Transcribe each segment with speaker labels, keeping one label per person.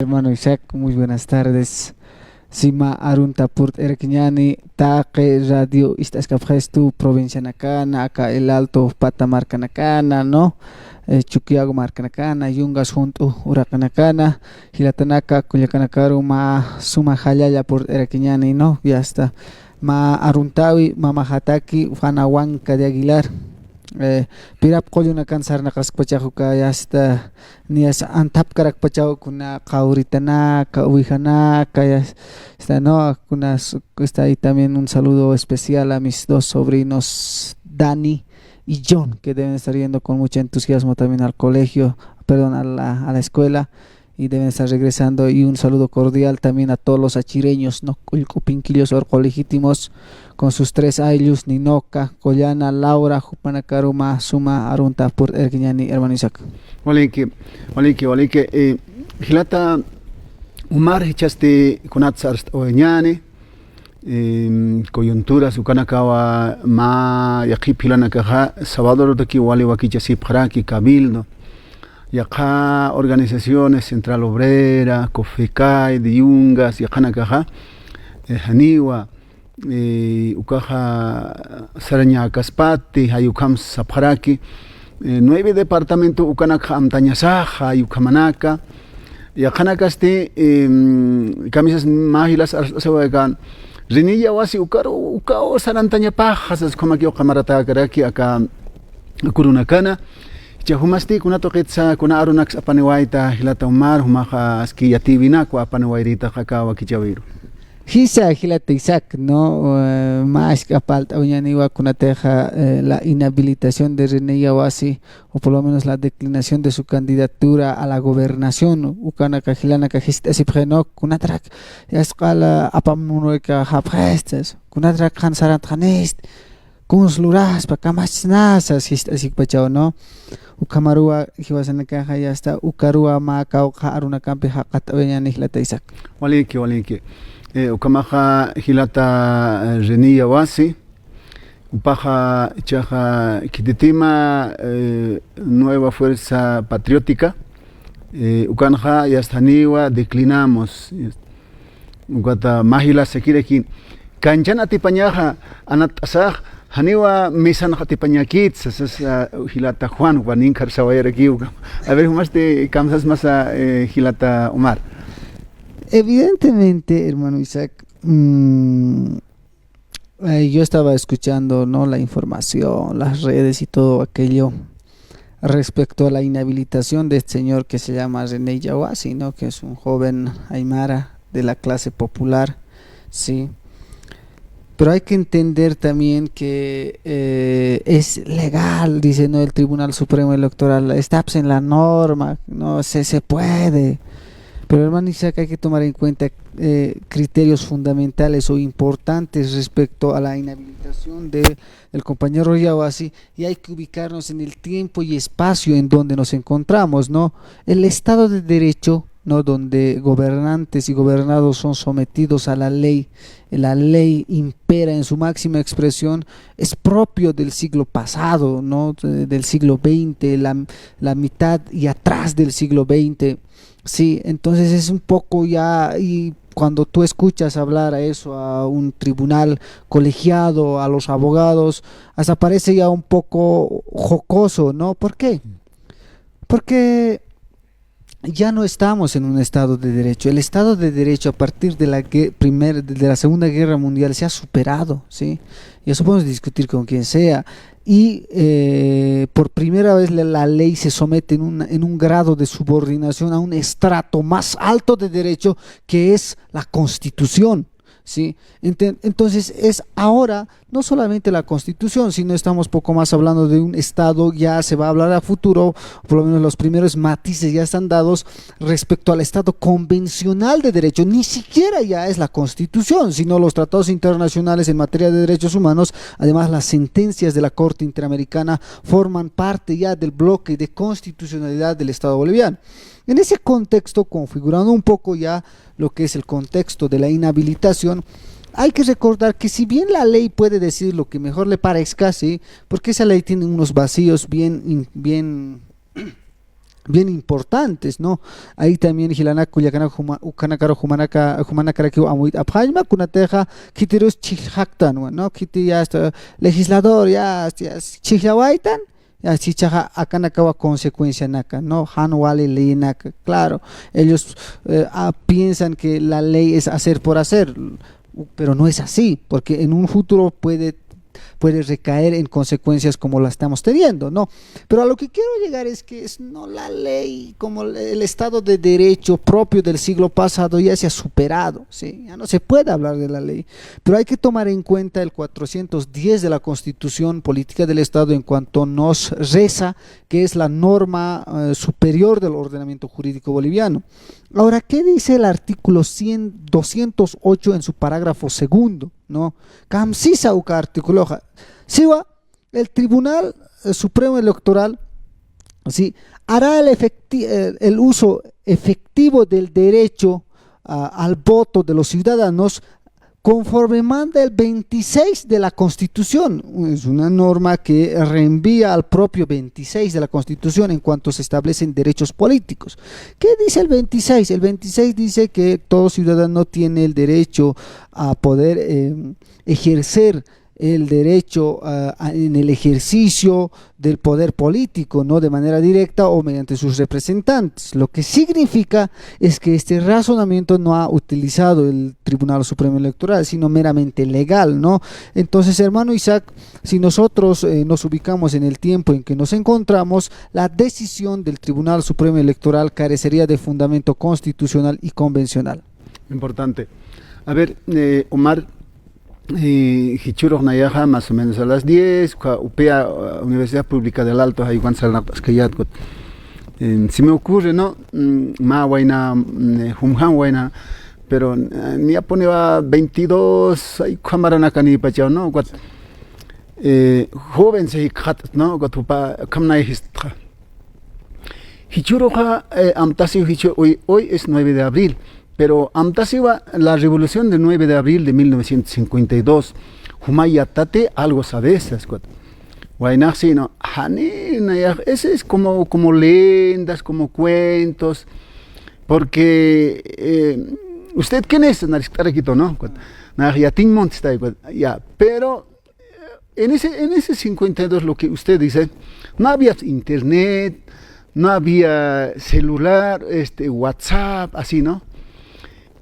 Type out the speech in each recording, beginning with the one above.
Speaker 1: Hermano Isaac, muy buenas tardes. Sima Arunta Purt Erquiñani, Taque Radio Istascafestu, Provincia Nacana, acá el Alto Patamarca Nacana, ¿no? Chuquiago Marcanacana, Yungas junto Huracanacana, Gilatanaka, Culiacanacaro, Suma Jalaya por Erquiñani, ¿no? Ya está. Aruntawi, Hataki, Fanahuanca de Aguilar. Pirap qolluna kan sarnakas pachajo ka hasta ni as antap karak pachajo kuna kauritana ka uijana ka está no está ahí también un saludo especial a mis dos sobrinos Dani y John, que deben estar yendo con mucho entusiasmo también al colegio, perdón, a la escuela, y deben estar regresando. Y un saludo cordial también a todos los achireños, no pinquillos legítimos, con sus tres ayllus, Ninoca, Collana, Laura, Jupanacaruma, Suma, Arunta, por Erguiñani, hermano Isaac.
Speaker 2: Olike, Gilata Umar hichaste kunatsar oeñane, coyunturas ukanakawa ma yaqi pilanakaja, Salvador de wali wakicha sipjaraki, Cabildo. Y acá organizaciones Central Obrera, Cofecay, de Yungas, y acá Nakaja, Haniwa, Ukaja Saraña Caspati, Hayukam Sapharaki, 9 departamentos Ukanaka Amtañasaja, Yukamanaka, y acá Nakaste, camisas mágilas, Arsawagan, Rinilla Wasi Ukao Sarantaña Pajas, como aquí Okamarata Karaki, acá Kurunakana. Humasti kuna toqetsa kuna arunax apaniwaita hilata umar humaja aski yativina ku apaniwairita jakawa kichawiru.
Speaker 1: Hisa Gilata Isaac, ¿no? Más que apalta uñaniwa kuna teja la inhabilitación de René Yawasi, o por lo menos la declinación de su candidatura a la gobernación. Ukana kajilana kajista sipjeno kuna trak escala apamunueka haprestes kuna trak hansarat hanist kunsluras pakamasnasas así pachao, ¿no? Ukamarua hiwasan caja ya está ukarua ma kau aruna campe hakat oña Gilata Isaac.
Speaker 2: Waliki. Ukamaja hilata Renia Wasi, upaja chaja kititima Nueva Fuerza Patriótica, ukanja yastaniwa declinamos. Ukata mahila sekireki kanchana tipañaja anat asaj Haniwa misan hatipañakit, Gilata Juan, Juaninkar Sawayaraki. A ver, más de Kamsas más a Gilata Omar.
Speaker 1: Evidentemente, hermano Isaac, yo estaba escuchando, ¿no?, la información, las redes y todo aquello respecto a la inhabilitación de este señor que se llama René Yawasi, ¿no?, que es un joven aymara de la clase popular, sí. Pero hay que entender también que es legal, dice, ¿no?, el Tribunal Supremo Electoral, está pues en la norma, no se puede. Pero hermano Isaac, hay que tomar en cuenta criterios fundamentales o importantes respecto a la inhabilitación del compañero Yawasi, y hay que ubicarnos en el tiempo y espacio en donde nos encontramos, ¿no? El Estado de Derecho, ¿no?, donde gobernantes y gobernados son sometidos a la ley impera en su máxima expresión, es propio del siglo pasado, ¿no?, del siglo XX, la mitad y atrás del siglo XX. Sí, entonces es un poco ya, y cuando tú escuchas hablar a eso, a un tribunal colegiado, a los abogados, hasta parece ya un poco jocoso, ¿no? ¿Por qué? Porque ya no estamos en un Estado de Derecho. El Estado de Derecho a partir de la Segunda Guerra Mundial se ha superado, ¿sí? Y eso podemos discutir con quien sea. Y por primera vez la ley se somete en un grado de subordinación a un estrato más alto de derecho, que es la Constitución, ¿sí? Entonces es ahora no solamente la Constitución, sino estamos poco más hablando de un Estado, ya se va a hablar a futuro, por lo menos los primeros matices ya están dados respecto al Estado convencional de derecho. Ni siquiera ya es la Constitución, sino los tratados internacionales en materia de derechos humanos. Además, las sentencias de la Corte Interamericana forman parte ya del bloque de constitucionalidad del Estado boliviano. En ese contexto, configurando un poco ya lo que es el contexto de la inhabilitación, hay que recordar que si bien la ley puede decir lo que mejor le parezca, ¿sí?, porque esa ley tiene unos vacíos bien bien importantes, ¿no? Ahí también Hilana Kuyakana Ukanakaro Humanakarakiu Amuit Abhajma Kunateja Kitirus Chihaktan, ¿no? Kiti ya está legislador, ya Chihlawaitan, ya Chichaja Akanakawa consecuencia naka, ¿no? Hanwali Linaka, claro, ellos piensan que la ley es hacer por hacer, pero no es así, porque en un futuro puede recaer en consecuencias como la estamos teniendo, ¿no? Pero a lo que quiero llegar es que no la ley, como el Estado de Derecho propio del siglo pasado ya se ha superado, ¿sí? Ya no se puede hablar de la ley, pero hay que tomar en cuenta el 410 de la Constitución Política del Estado en cuanto nos reza que es la norma superior del ordenamiento jurídico boliviano. Ahora, ¿qué dice el artículo 208 en su parágrafo segundo? ¿No? Kamsisa uka artículo. Siwa, el Tribunal Supremo Electoral, ¿sí?, hará el uso efectivo del derecho al voto de los ciudadanos conforme manda el 26 de la Constitución. Es una norma que reenvía al propio 26 de la Constitución en cuanto se establecen derechos políticos. ¿Qué dice el 26? El 26 dice que todo ciudadano tiene el derecho a poder ejercer el derecho en el ejercicio del poder político, no de manera directa o mediante sus representantes. Lo que significa es que este razonamiento no ha utilizado el Tribunal Supremo Electoral, sino meramente legal, ¿no? Entonces, hermano Isaac, si nosotros nos ubicamos en el tiempo en que nos encontramos, la decisión del Tribunal Supremo Electoral carecería de fundamento constitucional y convencional.
Speaker 2: Importante. A ver, Omar, Hichurok Nayaja, más o menos a las 10, UPEA, Universidad Pública del Alto, Hayuan Salnatas Kayatkot. Si me ocurre, ¿no? Ma Waina, Humhan Waina, pero ni a poneva 22, hay Kamaranakani Pachao, ¿no? Joven se hikat, ¿no? Guatupa, Kamnai Histra. Hichuroja, Amtasi Hicho, hoy es 9 de abril. Pero Amtasiwa, la revolución del 9 de abril de 1952, Humayatate, algo sabes, Guaynaxi, no, ese es como leyendas, como cuentos, porque usted quién es, Naristarquito, ¿no? Ya, pero en ese 52 lo que usted dice, no había internet, no había celular, WhatsApp, así, ¿no?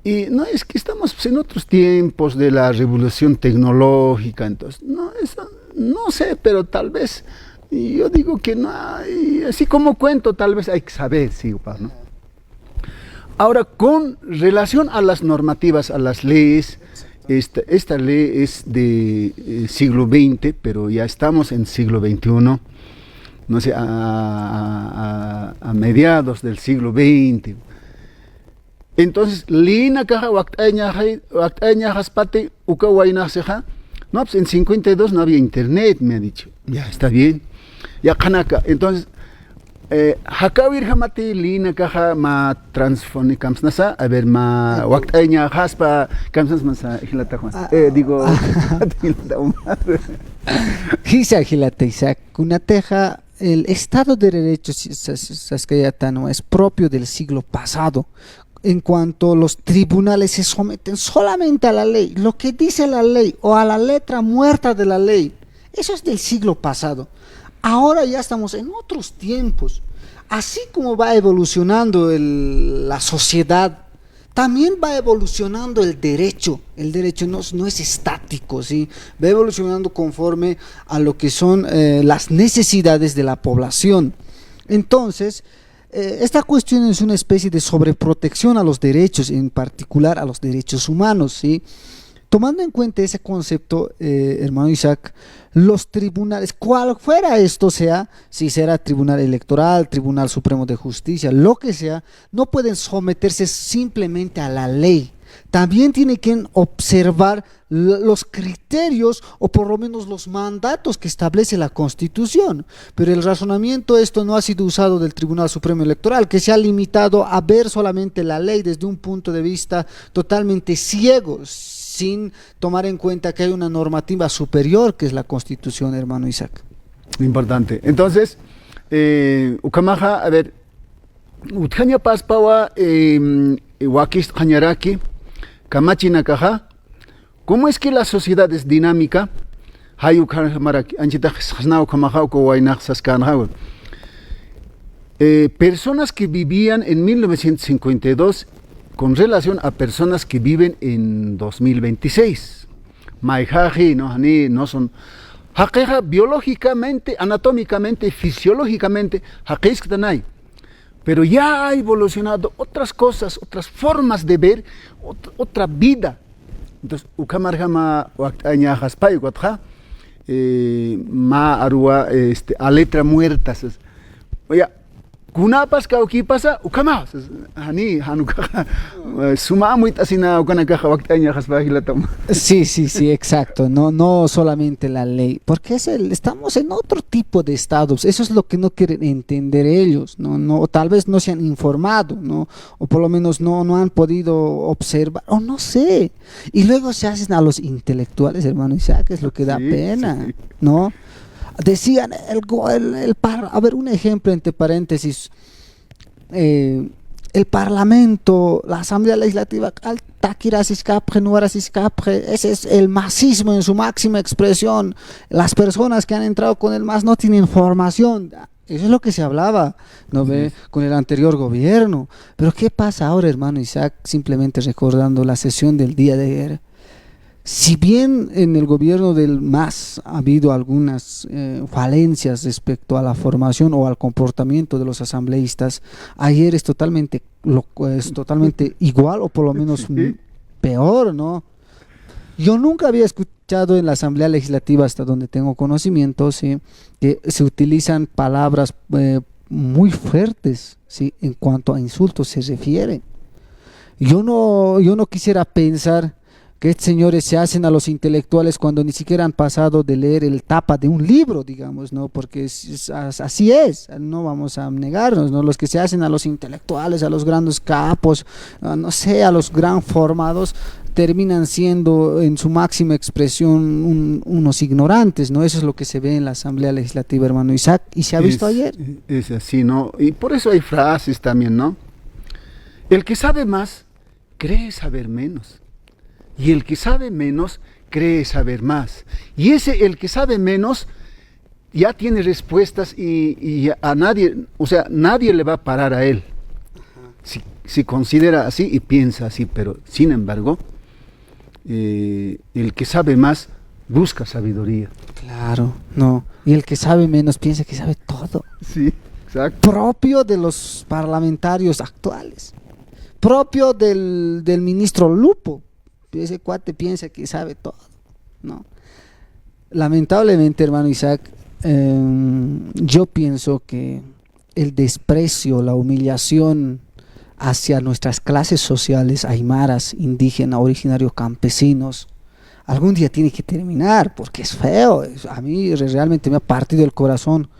Speaker 2: Y no es que estamos en otros tiempos de la revolución tecnológica, entonces, no, eso, no sé, pero tal vez, yo digo que no hay, así como cuento, tal vez hay que saber, sí, ¿no? Ahora, con relación a las normativas, a las leyes, esta ley es de siglo XX, pero ya estamos en siglo XXI, no sé, a mediados del siglo XX. Entonces, lina caja waktaña jaspate uka waina seja. No, pues en 52 no había internet, me ha dicho. Ya está bien. Ya kanaka. Entonces, hakawir jamati lina caja ma transfoni kamsnasa. A ver, ma waktaña jaspa kamsnas masa hilata juan. Digo,
Speaker 1: Hisa hilata Isaac, kunateja. El Estado de Derecho saskayatano es propio del siglo pasado. En cuanto los tribunales se someten solamente a la ley, lo que dice la ley o a la letra muerta de la ley, eso es del siglo pasado. Ahora ya estamos en otros tiempos. Así como va evolucionando la sociedad, también va evolucionando el derecho. El derecho no es estático, ¿sí? Va evolucionando conforme a lo que son las necesidades de la población. Entonces, esta cuestión es una especie de sobreprotección a los derechos, en particular a los derechos humanos, ¿sí? Tomando en cuenta ese concepto, hermano Isaac, los tribunales, cual fuera esto sea, si será Tribunal Electoral, Tribunal Supremo de Justicia, lo que sea, no pueden someterse simplemente a la ley. También tienen que observar los criterios o por lo menos los mandatos que establece la Constitución. Pero el razonamiento esto no ha sido usado del Tribunal Supremo Electoral, que se ha limitado a ver solamente la ley desde un punto de vista totalmente ciego, sin tomar en cuenta que hay una normativa superior que es la Constitución, hermano Isaac.
Speaker 2: Importante. Entonces, Ucamaja, a ver, Utjaña paspawa wakis jañaraki, kamachinakaja. ¿Cómo es que la sociedad es dinámica? Personas que vivían en 1952 con relación a personas que viven en 2026. Maijaji, no son. Hakeja biológicamente, anatómicamente, fisiológicamente, hakeiskanay. Pero ya ha evolucionado otras cosas, otras formas de ver, otra vida. Entonces, ukamarjama waktaña haspay watja, ma arua a letra muerta. Oye, kunapas kauki pasa ukama hani hanuka suma muy tasina ukanaka waktaña haspay la toma.
Speaker 1: Sí, exacto. No solamente la ley, porque estamos en otro tipo de estados. Eso es lo que no quieren entender ellos, no, o tal vez no se han informado, no, o por lo menos no han podido observar, o no sé. Y luego se hacen a los intelectuales, hermano Isaac, es lo que da pena, sí. ¿No? Decían a ver, un ejemplo entre paréntesis. El Parlamento, la Asamblea Legislativa, ese es el masismo en su máxima expresión. Las personas que han entrado con el MAS no tienen formación. Eso es lo que se hablaba, ¿no ve? Con el anterior gobierno. Pero ¿qué pasa ahora, hermano Isaac? Simplemente recordando la sesión del día de ayer. Si bien en el gobierno del MAS ha habido algunas falencias respecto a la formación o al comportamiento de los asambleístas, ayer es totalmente igual, o por lo menos peor, ¿no? Yo nunca había escuchado en la Asamblea Legislativa, hasta donde tengo conocimiento, ¿sí?, que se utilizan palabras muy fuertes, ¿sí?, en cuanto a insultos se refiere. Yo no quisiera pensar que estos señores se hacen a los intelectuales cuando ni siquiera han pasado de leer el tapa de un libro, digamos, ¿no? Porque así es, no vamos a negarnos, ¿no? Los que se hacen a los intelectuales, a los grandes capos, no sé, a los gran formados, terminan siendo en su máxima expresión unos ignorantes, ¿no? Eso es lo que se ve en la Asamblea Legislativa, hermano Isaac, y se ha visto ayer.
Speaker 2: Es así, ¿no? Y por eso hay frases también, ¿no? El que sabe más, cree saber menos. Y el que sabe menos cree saber más. Y el que sabe menos ya tiene respuestas y a nadie, o sea, nadie le va a parar a él. Si considera así y piensa así, pero sin embargo, el que sabe más busca sabiduría.
Speaker 1: Claro, no. Y el que sabe menos piensa que sabe todo.
Speaker 2: Sí, exacto.
Speaker 1: Propio de los parlamentarios actuales. Propio del ministro Lupo. Ese cuate piensa que sabe todo, ¿no? Lamentablemente, hermano Isaac, yo pienso que el desprecio, la humillación hacia nuestras clases sociales, aymaras, indígenas, originarios, campesinos, algún día tiene que terminar, porque es feo. A mí realmente me ha partido el corazón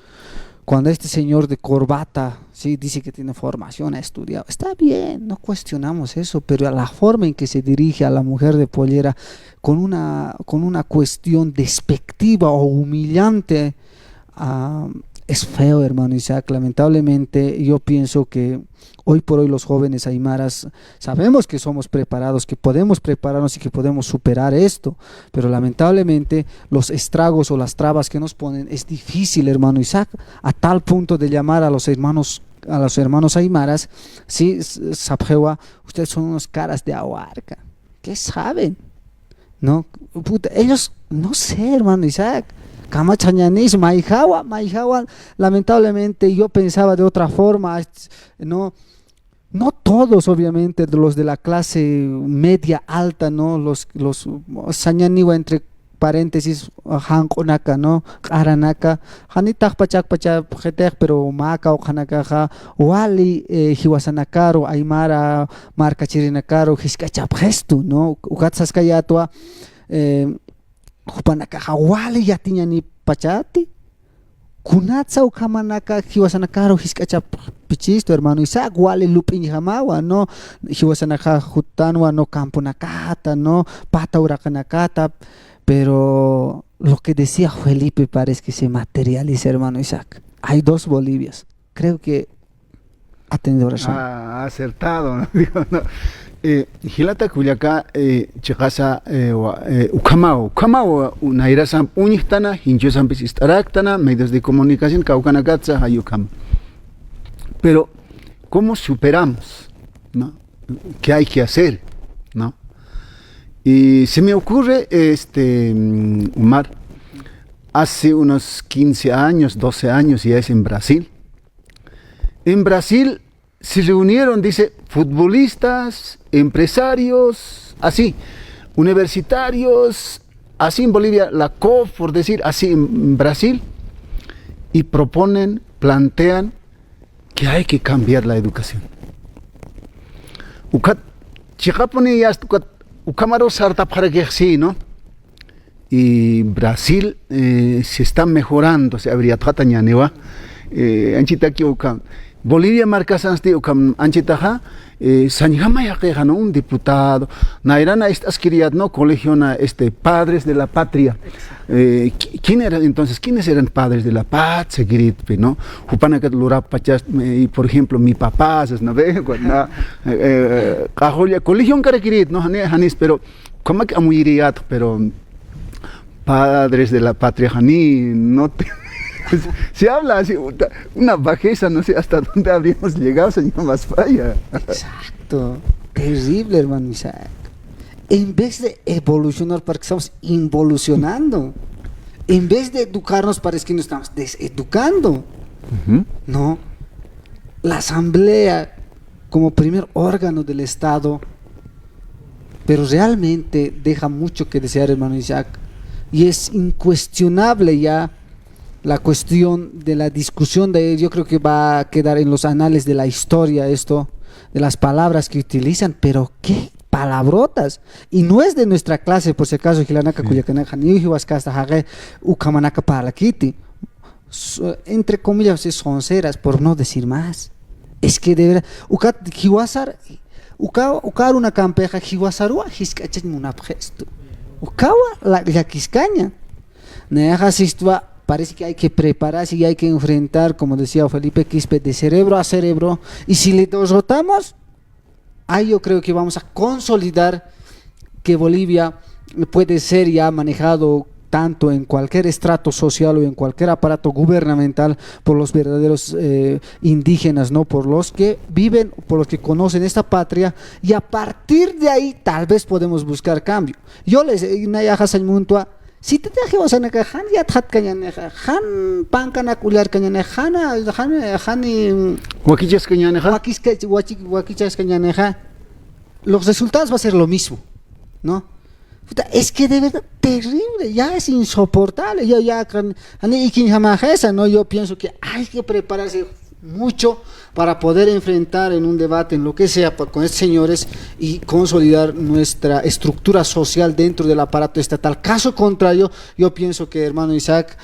Speaker 1: cuando este señor de corbata, sí, dice que tiene formación, ha estudiado. Está bien, no cuestionamos eso, pero la forma en que se dirige a la mujer de pollera con una cuestión despectiva o humillante, es feo, hermano Isaac. Lamentablemente yo pienso que hoy por hoy los jóvenes aymaras sabemos que somos preparados, que podemos prepararnos y que podemos superar esto, pero lamentablemente los estragos o las trabas que nos ponen es difícil, hermano Isaac, a tal punto de llamar a los hermanos aymaras, sí, Sabjewa, ustedes son unos caras de ahuarca. ¿Qué saben? ¿No? Puta, ellos, no sé, hermano Isaac. Kamachañanis, Maijawa, lamentablemente yo pensaba de otra forma, no todos, obviamente, los de la clase media alta, no, los Sañaniwa, entre paréntesis, Hankonaka, no, Aranaka, Hanitak Pachak pero Maka o Hanaka, Wali, Hiwasanakaro, Aymara, Marca Chirinakaro, Hiskachapgestu, no, Ukatsaskayatwa, Jupanaka wali yatiñani pachati kunatsa ukamanaka hiwasanakaro hiskachap pichisto, hermano Isaac, wali lupiñi hamawa, no, hiwasanaka jutanwa, no, campo nakata, no, pata huracanakata. Pero lo que decía Felipe parece que se materializa, hermano Isaac. Hay dos Bolivias. Creo que Ha tenido razón.
Speaker 2: Ha acertado, ¿no? Digo, no. Hilata Culiacá, Chicasa, Ukamao, Naira Sam Unitana, Hincho Sampis Istaraktana, medios de comunicación, Caucanacatza, Ayukam. Pero, ¿cómo superamos? ¿No? ¿Qué hay que hacer? ¿No? Y se me ocurre, Omar, hace unos 15 años, 12 años, ya es en Brasil. En Brasil se reunieron, dice, futbolistas, empresarios, así, universitarios, así en Bolivia, la COF, por decir, así en Brasil, y proponen, plantean que hay que cambiar la educación. Ucat, Chicaponi ya Ucamaro sarta para que sí, ¿no? Y Brasil se está mejorando, se habría tratado anchita que Bolivia marca sansti anchitaja sanjama ya que ganó un diputado nairana estas querían no colegio padres de la patria. ¿Quién eran entonces? ¿Quiénes eran padres de la patria? ¿No? Jupana que pachas y por ejemplo mi papá no ve cuando colegio no hanis pero como que amuiría pero padres de la patria Jani no te se habla así, una bajeza, no sé hasta dónde habríamos llegado, señor Masfaya.
Speaker 1: Exacto, terrible, hermano Isaac. En vez de evolucionar, para que estamos involucionando. En vez de educarnos, parece que nos estamos deseducando. No. La asamblea, como primer órgano del Estado, pero realmente deja mucho que desear, hermano Isaac. Y es incuestionable ya la cuestión de la discusión de él. Yo creo que va a quedar en los anales de la historia esto, de las palabras que utilizan, pero qué palabrotas. Y no es de nuestra clase, por si acaso, Gilanaka Cuyacanaka, ni Ujihuascasta, Jage, Ucamanaka Palakiti. Entre comillas, son ceras, por no decir más. Es que de verdad, Ucat Jiwasar, Ucar una campeja, Jiwasarua, Jiskachan Munapgesto. Ukawa la Quiscaña. Neja Sistua. Parece que hay que prepararse y hay que enfrentar, como decía Felipe Quispe, de cerebro a cerebro. Y si le derrotamos, ahí yo creo que vamos a consolidar que Bolivia puede ser ya manejado tanto en cualquier estrato social o en cualquier aparato gubernamental por los verdaderos indígenas, ¿no? Por los que viven, por los que conocen esta patria, y a partir de ahí tal vez podemos buscar cambio. Yo les si te traje vas a negar han ya tat cañane han pancana culiar cañane han
Speaker 2: Huaquichas cañane
Speaker 1: huaquichas cañane los resultados va a ser lo mismo, ¿no? Es que de verdad terrible, ya es insoportable. ¿No? Yo pienso que hay que prepararse mucho para poder enfrentar en un debate, en lo que sea, con estos señores y consolidar nuestra estructura social dentro del aparato estatal. Caso contrario, yo pienso que, hermano Isaac,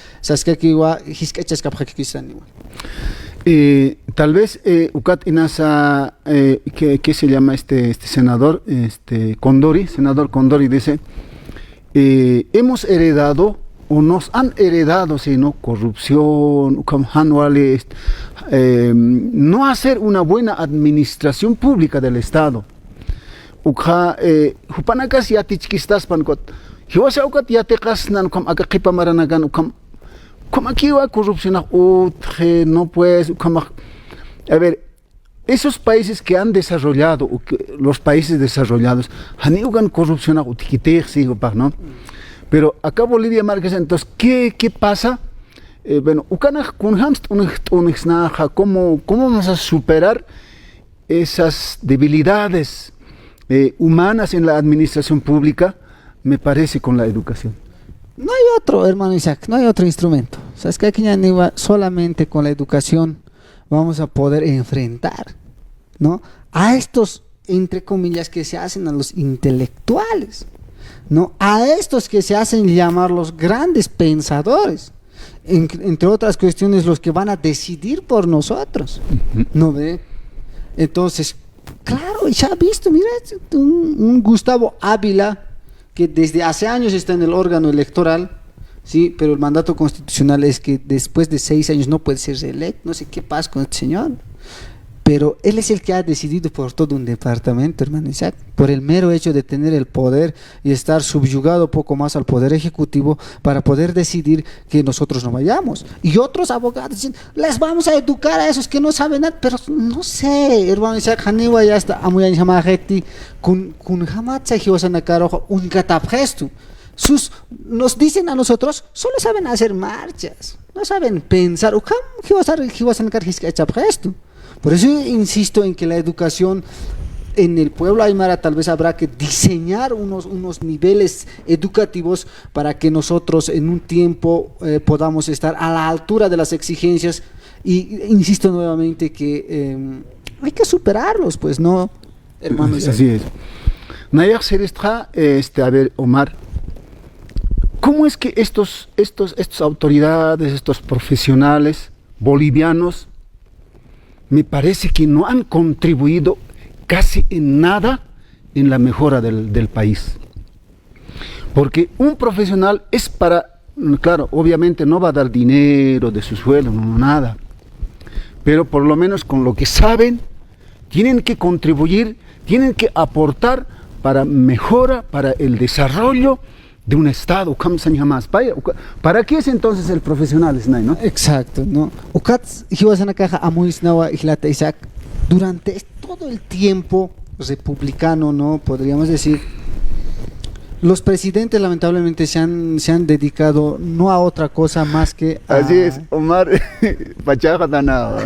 Speaker 2: tal vez Ucat Inasa, ¿qué se llama este senador? Senador Condori dice, hemos heredado o nos han heredado, sino corrupción, no hacer una buena administración pública del Estado. Hupanakas ya tichkistas pankot, hiwasaukat ya tekasnan kam akakipa maranagan kam aquí va corrupción, no pues, a ver, esos países que han desarrollado, los países desarrollados, han corrupción, ¿no? Pero acá Bolivia marca, entonces, ¿qué pasa? Bueno, ¿cómo vamos a superar esas debilidades humanas en la administración pública? Me parece con la educación.
Speaker 1: No hay otro, hermano Isaac, no hay otro instrumento. O sea, es que aquí solamente con la educación vamos a poder enfrentar, ¿no? A estos, entre comillas, que se hacen a los intelectuales, ¿no? A estos que se hacen llamar los grandes pensadores, entre otras cuestiones, los que van a decidir por nosotros, ¿no ve? Entonces, claro, ya ha visto, mira, un Gustavo Ávila, que desde hace años está en el órgano electoral, sí, pero el mandato constitucional es que después de 6 años no puede ser reelecto. No sé qué pasa con este señor. pero él es el que ha decidido por todo un departamento, hermano Isaac, por el mero hecho de tener el poder y estar subyugado poco más al poder ejecutivo para poder decidir que nosotros no vayamos. Y otros abogados dicen, les vamos a educar a esos que no saben nada, pero no sé, hermano Isaac, Haniwa ya está, amuyan jamajeti, kun jamatza hiwasanakaro, un catapgesto. Nos dicen a nosotros, solo saben hacer marchas, no saben pensar. Por eso insisto en que la educación en el pueblo aymara tal vez habrá que diseñar unos niveles educativos para que nosotros en un tiempo podamos estar a la altura de las exigencias. Y insisto nuevamente que hay que superarlos, pues, ¿no, hermano?
Speaker 2: Así es. Nayak Seristra, a ver, Omar, ¿cómo es que estos autoridades, estos profesionales bolivianos, me parece que no han contribuido casi en nada en la mejora del país? Porque un profesional es para, claro, obviamente no va a dar dinero de su sueldo, no, nada, pero por lo menos con lo que saben, tienen que contribuir, tienen que aportar para mejora, para el desarrollo de un estado. ¿Para qué es entonces el profesional, ¿no?
Speaker 1: Exacto, ¿no? Durante todo el tiempo republicano, ¿no? Podríamos decir, los presidentes lamentablemente se han dedicado no a otra cosa más que a...
Speaker 2: Así es, Omar, Pachaja Danao,